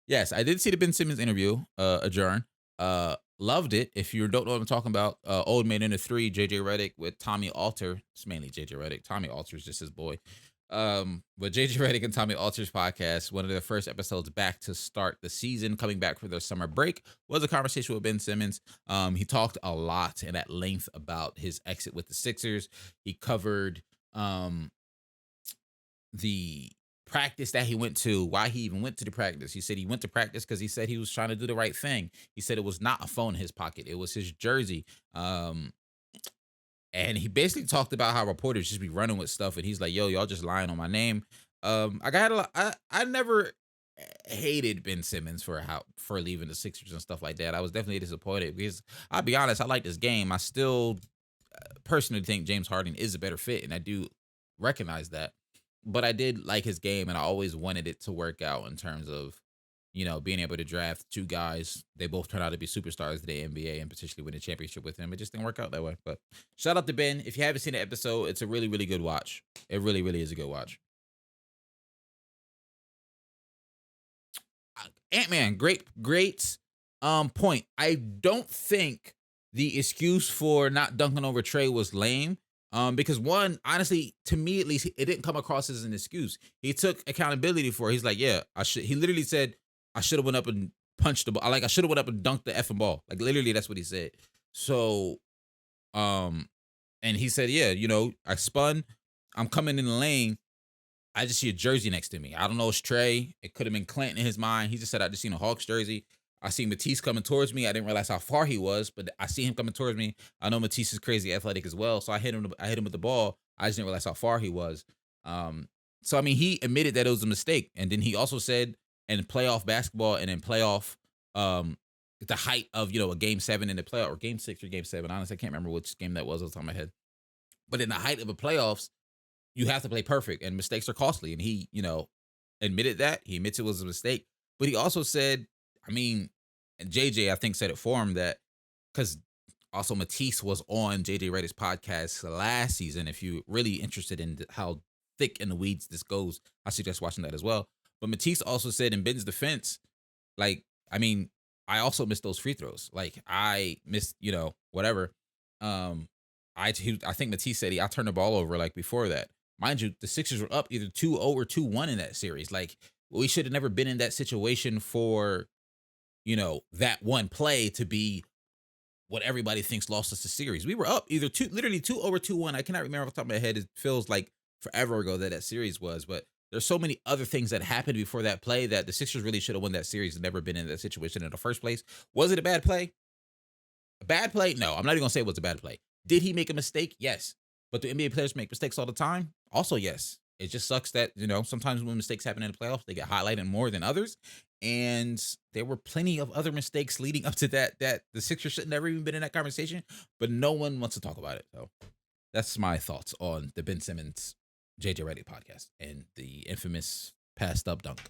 Yes, I did see the Ben Simmons interview, adjourn. Loved it. If you don't know what I'm talking about, Old Man in the Three, JJ Redick with Tommy Alter. It's mainly JJ Redick. Tommy Alter is just his boy. But JJ Redick and Tommy Alter's podcast, one of their first episodes back to start the season, coming back for their summer break, was a conversation with Ben Simmons. He talked a lot and at length about his exit with the Sixers. He covered the practice that he went to, why he even went to the practice. He said he went to practice because he said he was trying to do the right thing. He said it was not a phone in his pocket, it was his jersey. And he basically talked about how reporters just be running with stuff, and he's like, "Yo, y'all just lying on my name." I got a lot. I never hated Ben Simmons for leaving the Sixers and stuff like that. I was definitely disappointed because I'll be honest, I like this game. I still personally think James Harden is a better fit, and I do recognize that. But I did like his game, and I always wanted it to work out in terms of, being able to draft two guys. They both turned out to be superstars of the NBA and potentially win a championship with him. It just didn't work out that way. But shout out to Ben. If you haven't seen the episode, it's a really, really good watch. It really, really is a good watch. Ant Man, great, great point. I don't think the excuse for not dunking over Trey was lame. Because one, honestly, to me at least, it didn't come across as an excuse. He took accountability for it. He's like, yeah, I should. He literally said, I should have went up and punched the ball. Like I should have went up and dunked the effing ball. Like literally, that's what he said. So, um, and he said, yeah, I spun. I'm coming in the lane. I just see a jersey next to me. I don't know it's Trey. It could have been Clinton in his mind. He just said, I just seen a Hawks jersey. I see Matisse coming towards me. I didn't realize how far he was, but I see him coming towards me. I know Matisse is crazy athletic as well. So I hit him. I hit him with the ball. I just didn't realize how far he was. Um, so I mean, he admitted that it was a mistake, and then he also said in playoff basketball and in playoff, um, the height of a game 7 in the playoff or game 6 or game 7. Honestly, I can't remember which game that was off the top of my head. But in the height of the playoffs, you have to play perfect and mistakes are costly. And he, admitted that. He admits it was a mistake. But he also said, I mean, and JJ, I think, said it for him that because also Matisse was on JJ Redick's podcast last season. If you're really interested in how thick in the weeds this goes, I suggest watching that as well. But Matisse also said in Ben's defense, like, I mean, I also missed those free throws. Like I missed, whatever. Um, I think Matisse said I turned the ball over like before that. Mind you, the Sixers were up either 2-0 or 2-1 in that series. Like we should have never been in that situation for, that one play to be what everybody thinks lost us the series. We were up either literally 2-0 or 2-1. I cannot remember off the top of my head. It feels like forever ago that series was, but there's so many other things that happened before that play that the Sixers really should have won that series and never been in that situation in the first place. Was it a bad play? A bad play? No, I'm not even gonna say it was a bad play. Did he make a mistake? Yes. But do NBA players make mistakes all the time? Also, yes. It just sucks that, sometimes when mistakes happen in the playoffs, they get highlighted more than others. And there were plenty of other mistakes leading up to that the Sixers should never even been in that conversation, but no one wants to talk about it. So that's my thoughts on the Ben Simmons JJ Redick podcast and the infamous passed up dunk.